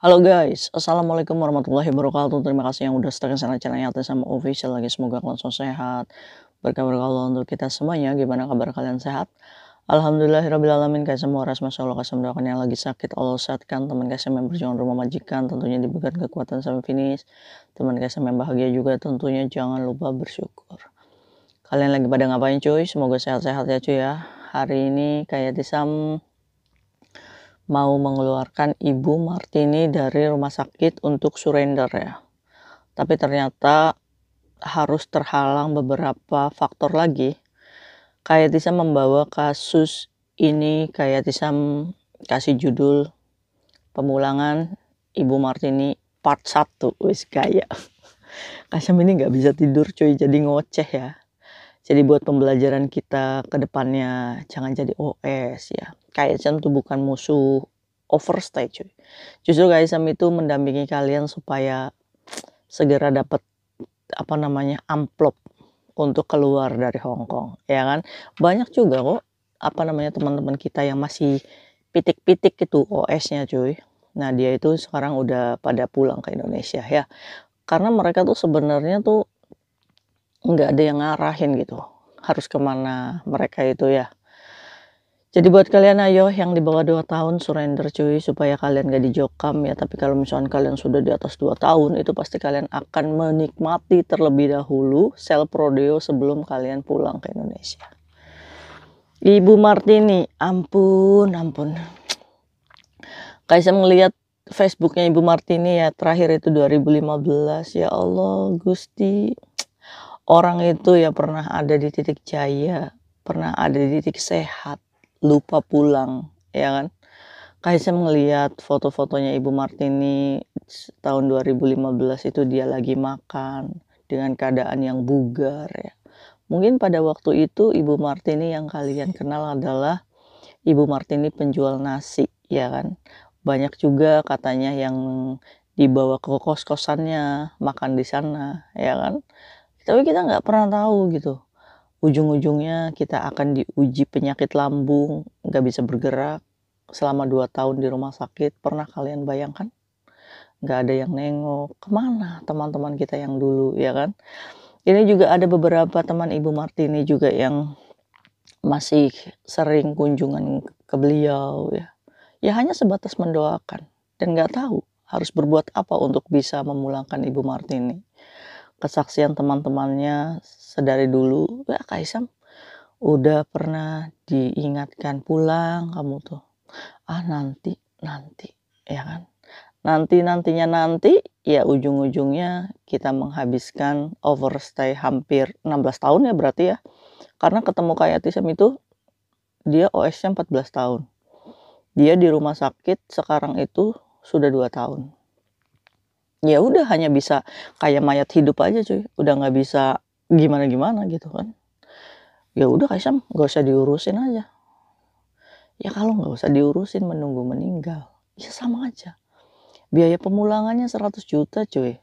Halo guys, assalamualaikum warahmatullahi wabarakatuh. Terima kasih yang udah setelah channel-channelnya Atas sama official lagi. Semoga kalian selalu sehat. Berkabar Allah untuk kita semuanya. Gimana kabar kalian, sehat? Alhamdulillahirrahmanirrahim. Kayak semua ras masya Allah, kasih mendoakan yang lagi sakit Allah sehatkan. Teman kasih yang berjuang rumah majikan tentunya diberikan kekuatan sampai finish. Teman kasih yang bahagia juga tentunya jangan lupa bersyukur. Kalian lagi pada ngapain cuy? Semoga sehat-sehat ya cuy ya. Hari ini kayak Tisam mau mengeluarkan Ibu Martini dari rumah sakit untuk surrender ya. Tapi ternyata harus terhalang beberapa faktor lagi. Kayak Tisam membawa kasus ini, kayak Tisam kasih judul pemulangan Ibu Martini part 1. Wis gaya. Kasam ini nggak bisa tidur cuy, jadi ngoceh ya. Jadi buat pembelajaran kita ke depannya, jangan jadi OS ya. Kaisam tuh bukan musuh overstay cuy. Justru Kaisam itu mendampingi kalian supaya segera dapat amplop untuk keluar dari Hong Kong, ya kan? Banyak juga kok teman-teman kita yang masih pitik-pitik itu OS-nya cuy. Nah, dia itu sekarang udah pada pulang ke Indonesia ya. Karena mereka tuh sebenarnya tuh nggak ada yang ngarahin gitu harus kemana mereka itu ya. Jadi buat kalian ayo yang di bawah 2 tahun surrender cuy, supaya kalian gak dijokam ya. Tapi kalau misalkan kalian sudah di atas 2 tahun itu pasti kalian akan menikmati terlebih dahulu self prodeo sebelum kalian pulang ke Indonesia. Ibu Martini, ampun kayak saya melihat Facebooknya Ibu Martini ya, terakhir itu 2015. Ya Allah Gusti, orang itu ya pernah ada di titik jaya, pernah ada di titik sehat, lupa pulang, ya kan? Kayak saya melihat foto-fotonya Ibu Martini tahun 2015 itu dia lagi makan dengan keadaan yang bugar ya. Mungkin pada waktu itu Ibu Martini yang kalian kenal adalah Ibu Martini penjual nasi, ya kan? Banyak juga katanya yang dibawa ke kos-kosannya, makan di sana, ya kan? Tapi kita nggak pernah tahu gitu. Ujung-ujungnya kita akan diuji penyakit lambung, nggak bisa bergerak selama 2 tahun di rumah sakit. Pernah kalian bayangkan? Nggak ada yang nengok. Kemana teman-teman kita yang dulu, ya kan? Ini juga ada beberapa teman Ibu Martini juga yang masih sering kunjungan ke beliau ya. Ya hanya sebatas mendoakan dan nggak tahu harus berbuat apa untuk bisa memulangkan Ibu Martini. Kesaksian teman-temannya sedari dulu, ya Kaisam udah pernah diingatkan pulang kamu tuh. Nanti, ya kan. Nanti, ya ujung-ujungnya kita menghabiskan overstay hampir 16 tahun ya berarti ya. Karena ketemu kayak Tisam itu, dia OS-nya 14 tahun. Dia di rumah sakit sekarang itu sudah 2 tahun. Ya udah hanya bisa kayak mayat hidup aja cuy, udah nggak bisa gimana-gimana gitu kan. Ya udah Kaisam nggak usah diurusin aja. Ya kalau nggak usah diurusin menunggu meninggal, ya sama aja. Biaya pemulangannya 100 juta cuy.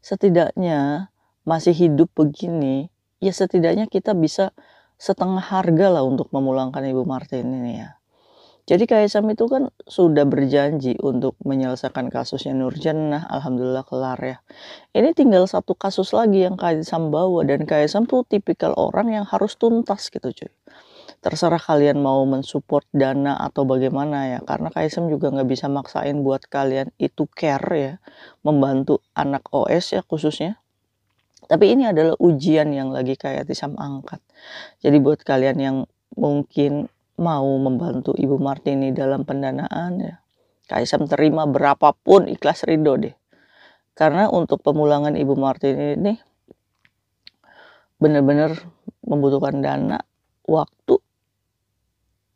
Setidaknya masih hidup begini, ya setidaknya kita bisa setengah harga lah untuk memulangkan Ibu Martini ini ya. Jadi Kaisam itu kan sudah berjanji untuk menyelesaikan kasusnya Nurjannah, alhamdulillah kelar ya. Ini tinggal satu kasus lagi yang Kaisam bawa, dan Kaisam tuh tipikal orang yang harus tuntas gitu cuy. Terserah kalian mau mensupport dana atau bagaimana ya, karena Kaisam juga nggak bisa maksain buat kalian itu care ya, membantu anak OS ya khususnya. Tapi ini adalah ujian yang lagi kayak Tisam angkat. Jadi buat kalian yang mungkin mau membantu Ibu Martini dalam pendanaan ya, Kaisam terima berapapun, ikhlas ridho deh. Karena untuk pemulangan Ibu Martini ini benar-benar membutuhkan dana, waktu,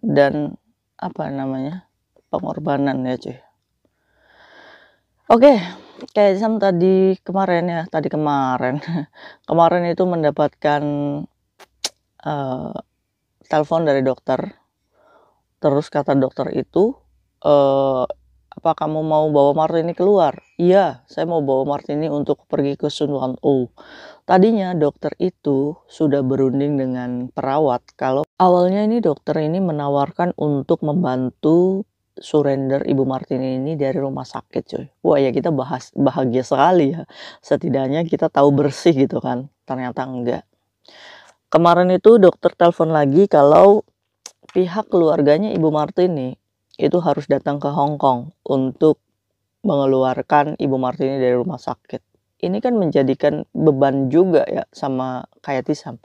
dan pengorbanan ya cuy. Oke, Kaisam kemarin itu mendapatkan telepon dari dokter. Terus kata dokter itu, apa kamu mau bawa Martini keluar? Iya, saya mau bawa Martini untuk pergi ke Sun Wan Oh. Tadinya dokter itu sudah berunding dengan perawat kalau awalnya ini dokter ini menawarkan untuk membantu surrender Ibu Martini ini dari rumah sakit cuy. Wah ya kita bahagia sekali ya. Setidaknya kita tahu bersih gitu kan. Ternyata enggak. Kemarin itu dokter telepon lagi kalau pihak keluarganya Ibu Martini itu harus datang ke Hong Kong untuk mengeluarkan Ibu Martini dari rumah sakit. Ini kan menjadikan beban juga ya sama kayak Tisam.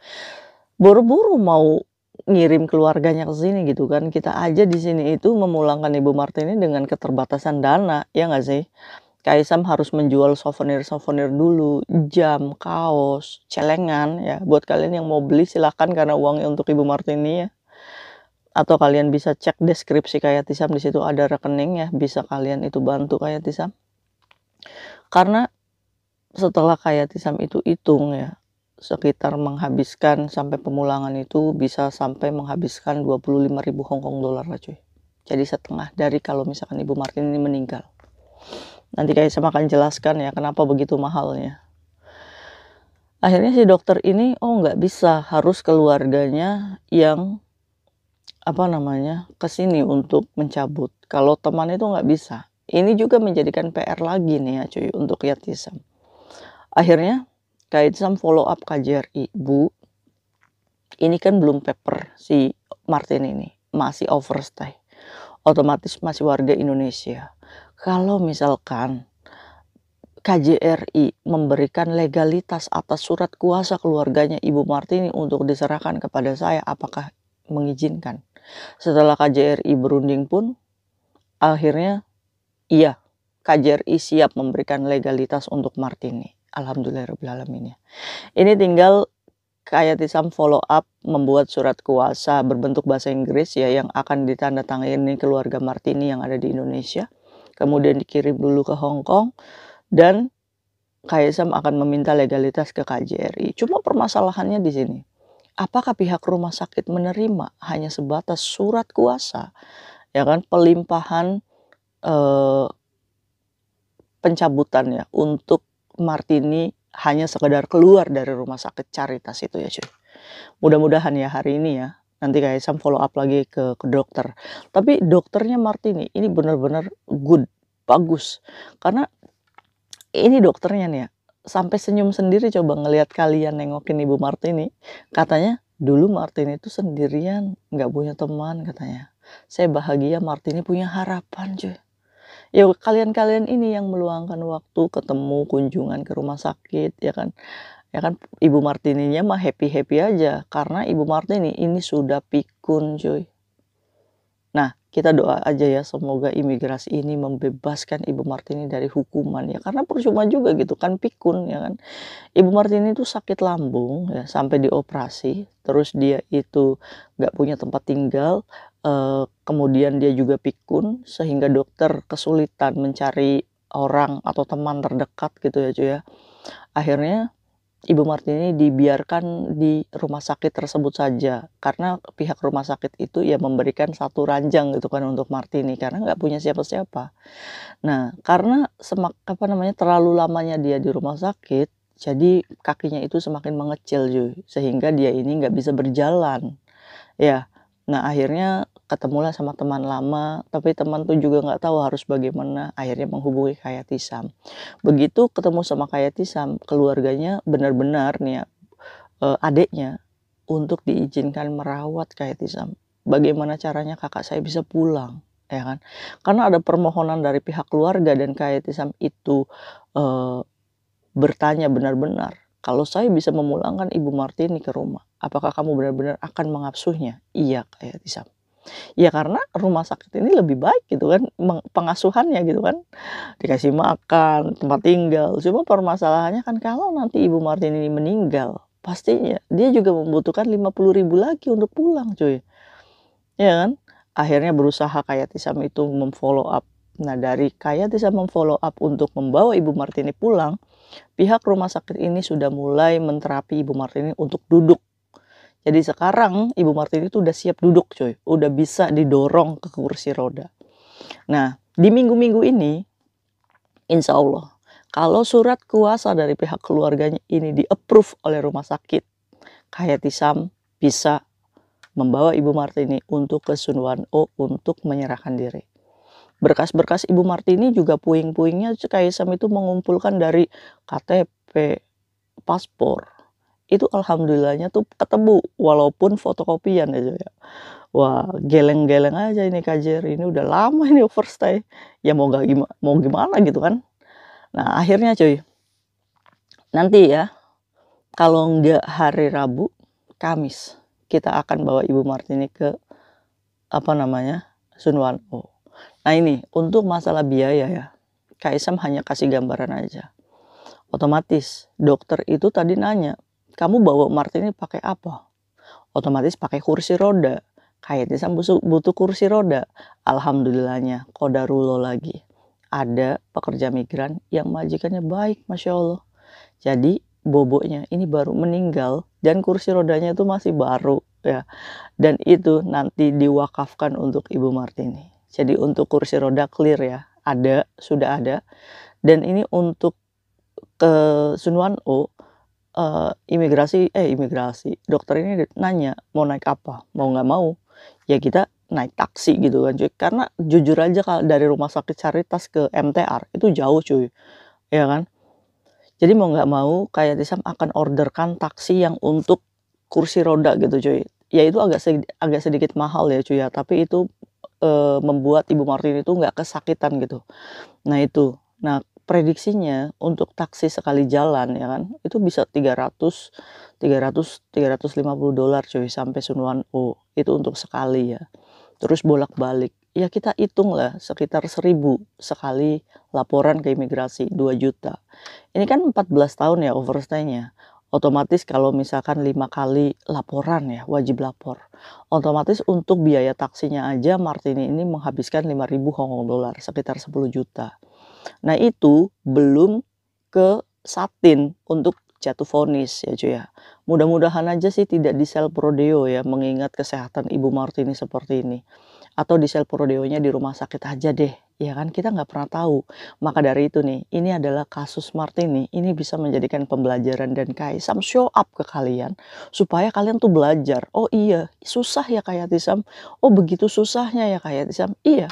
Buru-buru mau ngirim keluarganya ke sini gitu kan. Kita aja di sini itu memulangkan Ibu Martini dengan keterbatasan dana, ya nggak sih? Kaisam harus menjual souvenir-souvenir dulu, jam, kaos, celengan ya. Buat kalian yang mau beli silahkan karena uangnya untuk Ibu Martini ya. Atau kalian bisa cek deskripsi kayak Tisam, di situ ada rekening ya, bisa kalian itu bantu kayak Tisam. Karena setelah kayak Tisam itu hitung ya, sekitar menghabiskan sampai pemulangan itu bisa sampai menghabiskan 25.000 Hong Kong dollar lah cuy. Jadi setengah dari kalau misalkan Ibu Martini ini meninggal. Nanti kayak saya akan jelaskan ya kenapa begitu mahalnya. Akhirnya si dokter ini nggak bisa, harus keluarganya yang kesini untuk mencabut. Kalau teman itu nggak bisa. Ini juga menjadikan PR lagi nih ya cuy untuk Yatisam. Akhirnya Kaitsam follow up KJRI, Bu, ini kan belum paper si Martin ini, masih overstay, otomatis masih warga Indonesia. Kalau misalkan KJRI memberikan legalitas atas surat kuasa keluarganya Ibu Martini untuk diserahkan kepada saya, apakah mengizinkan? Setelah KJRI berunding pun, akhirnya iya, KJRI siap memberikan legalitas untuk Martini. Alhamdulillahirrahmanirrahim ya. Ini tinggal kayak Tisam follow up membuat surat kuasa berbentuk bahasa Inggris ya yang akan ditandatangani keluarga Martini yang ada di Indonesia. Kemudian dikirim dulu ke Hong Kong dan Kaisam akan meminta legalitas ke KJRI. Cuma permasalahannya di sini. Apakah pihak rumah sakit menerima hanya sebatas surat kuasa? Ya kan, pelimpahan pencabutan ya untuk Martini hanya sekedar keluar dari rumah sakit Caritas itu ya cuy. Mudah-mudahan ya hari ini ya, nanti kayak Sam follow up lagi ke dokter. Tapi dokternya Martini ini benar-benar good, bagus. Karena ini dokternya nih ya, sampai senyum sendiri coba ngelihat kalian nengokin Ibu Martini. Katanya dulu Martini itu sendirian, nggak punya teman katanya. Saya bahagia Martini punya harapan cuy. Ya kalian-kalian ini yang meluangkan waktu ketemu kunjungan ke rumah sakit ya kan Ibu Martininya mah happy aja karena Ibu Martini ini sudah pikun cuy. Nah kita doa aja ya semoga imigrasi ini membebaskan Ibu Martini dari hukuman ya, karena percuma juga gitu kan pikun ya kan. Ibu Martini itu sakit lambung ya sampai dioperasi, terus dia itu nggak punya tempat tinggal. Kemudian dia juga pikun sehingga dokter kesulitan mencari orang atau teman terdekat gitu ya cuy ya. Akhirnya Ibu Martini dibiarkan di rumah sakit tersebut saja karena pihak rumah sakit itu ya memberikan satu ranjang gitu kan untuk Martini karena nggak punya siapa-siapa. Nah karena terlalu lamanya dia di rumah sakit, jadi kakinya itu semakin mengecil cuy, sehingga dia ini nggak bisa berjalan ya. Nah akhirnya ketemulah sama teman lama, tapi teman tuh juga nggak tahu harus bagaimana, akhirnya menghubungi Kayatisam. Begitu ketemu sama Kayatisam, keluarganya benar-benar nih ya, adiknya untuk diizinkan merawat Kayatisam. Bagaimana caranya kakak saya bisa pulang, ya kan? Karena ada permohonan dari pihak keluarga dan Kayatisam itu bertanya benar-benar, kalau saya bisa memulangkan Ibu Martini ke rumah, apakah kamu benar-benar akan mengasuhnya? Iya Kayatisam. Ya karena rumah sakit ini lebih baik gitu kan, pengasuhannya gitu kan, dikasih makan, tempat tinggal. Cuma permasalahannya kan kalau nanti Ibu Martini ini meninggal, pastinya dia juga membutuhkan 50.000 lagi untuk pulang cuy. Ya kan? Akhirnya berusaha Kayatisam itu memfollow up. Nah dari Kayatisam memfollow up untuk membawa Ibu Martini pulang, pihak rumah sakit ini sudah mulai menterapi Ibu Martini untuk duduk. Jadi sekarang Ibu Martini itu udah siap duduk coy, udah bisa didorong ke kursi roda. Nah di minggu-minggu ini insya Allah kalau surat kuasa dari pihak keluarganya ini di-approve oleh rumah sakit, Kayatisam bisa membawa Ibu Martini untuk ke Sun Wan O untuk menyerahkan diri. Berkas-berkas Ibu Martini juga puing-puingnya Kaisam itu mengumpulkan dari KTP, paspor. Itu alhamdulillahnya tuh ketemu, walaupun fotokopian ya, Cuy, ya. Wah, geleng-geleng aja ini KJRI, ini udah lama ini overstay. Ya mau gimana gitu kan. Nah, akhirnya cuy, nanti ya, kalau nggak hari Rabu, Kamis, kita akan bawa Ibu Martini ke, apa namanya, Sunwano. Nah ini, untuk masalah biaya ya, Kaisam hanya kasih gambaran aja. Otomatis, dokter itu tadi nanya, kamu bawa Martini pakai apa? Otomatis pakai kursi roda. Kaisam butuh kursi roda. Alhamdulillahnya, qadarullah lagi. Ada pekerja migran yang majikannya baik, Masya Allah. Jadi boboknya ini baru meninggal dan kursi rodanya itu masih baru ya. Dan itu nanti diwakafkan untuk Ibu Martini. Jadi untuk kursi roda clear ya, sudah ada. Dan ini untuk ke Sunwano, imigrasi, dokter ini nanya mau naik apa, mau nggak mau ya kita naik taksi gitu kan cuy. Karena jujur aja kalau dari rumah sakit Caritas ke MTR itu jauh cuy, ya kan. Jadi mau nggak mau kayak Tisam akan orderkan taksi yang untuk kursi roda gitu cuy. Ya itu agak sedikit mahal ya cuy ya, tapi itu membuat Ibu Martini itu nggak kesakitan gitu. Nah itu, nah prediksinya untuk taksi sekali jalan ya kan, itu bisa 350 dolar cuy sampai Sunwano, itu untuk sekali ya. Terus bolak-balik, ya kita hitung lah sekitar 1.000 sekali laporan ke imigrasi, 2 juta. Ini kan 14 tahun ya overstay-nya. Otomatis kalau misalkan 5 kali laporan ya, wajib lapor. Otomatis untuk biaya taksinya aja Martini ini menghabiskan 5.000 Hong Kong dolar, sekitar 10 juta. Nah itu belum ke Satin untuk jatuh vonis ya cuy ya. Mudah-mudahan aja sih tidak di sel prodeo ya, mengingat kesehatan Ibu Martini seperti ini. Atau di sel prodeonya di rumah sakit aja deh, ya kan, kita nggak pernah tahu. Maka dari itu nih, ini adalah kasus Martini, ini bisa menjadikan pembelajaran dan Kaisam show up ke kalian, supaya kalian tuh belajar, oh iya, susah ya kayak Tisam, oh begitu susahnya ya kayak Tisam, iya.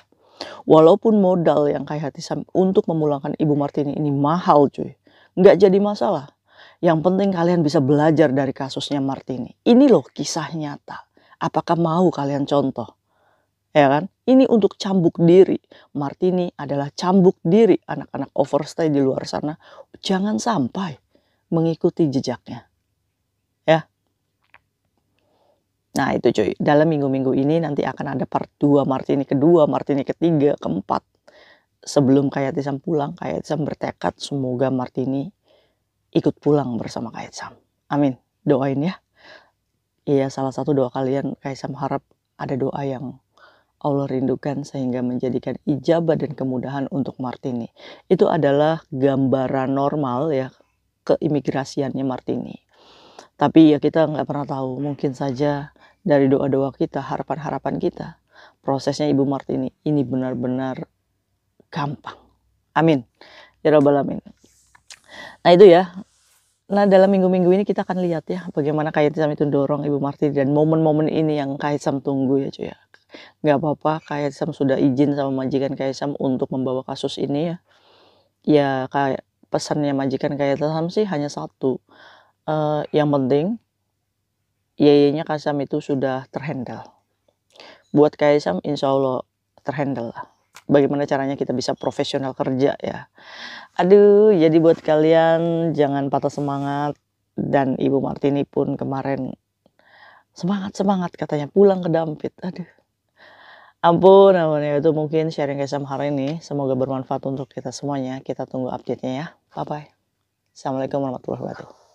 Walaupun modal yang kayak Tisam untuk memulangkan Ibu Martini ini mahal cuy, nggak jadi masalah. Yang penting kalian bisa belajar dari kasusnya Martini. Ini loh kisah nyata. Apakah mau kalian contoh? Ya kan? Ini untuk cambuk diri. Martini adalah cambuk diri anak-anak overstay di luar sana. Jangan sampai mengikuti jejaknya. Ya. Nah itu cuy. Dalam minggu-minggu ini nanti akan ada part 2 Martini kedua, Martini ketiga, keempat. Sebelum Kayatisam pulang, Kayatisam bertekad semoga Martini ikut pulang bersama Kayatisam. Amin. Doain ya. Iya, salah satu doa kalian Kayatisam harap ada doa yang Allah rindukan sehingga menjadikan ijabah dan kemudahan untuk Martini. Itu adalah gambaran normal ya keimigrasiannya Martini. Tapi ya kita nggak pernah tahu, mungkin saja dari doa-doa kita, harapan-harapan kita, prosesnya Ibu Martini ini benar-benar gampang. Amin. Ya Rabbal Alamin. Nah itu ya. Nah dalam minggu-minggu ini kita akan lihat ya bagaimana Kaisam itu dorong Ibu Martini dan momen-momen ini yang Kaisam tunggu ya cuy ya. Nggak apa-apa, Kaisam sudah izin sama majikan Kaisam untuk membawa kasus ini ya. Ya kayak pesannya majikan Kaisam sih hanya satu. Yang penting yeyenya Kaisam itu sudah terhandle. Buat Kaisam insya Allah terhandle lah. Bagaimana caranya kita bisa profesional kerja ya. Aduh, jadi buat kalian jangan patah semangat. Dan Ibu Martini pun kemarin semangat katanya pulang ke Dampit. Aduh. Ampun ya itu mungkin sharing Kaisam hari ini. Semoga bermanfaat untuk kita semuanya. Kita tunggu update-nya ya. Bye-bye. Assalamualaikum warahmatullahi wabarakatuh.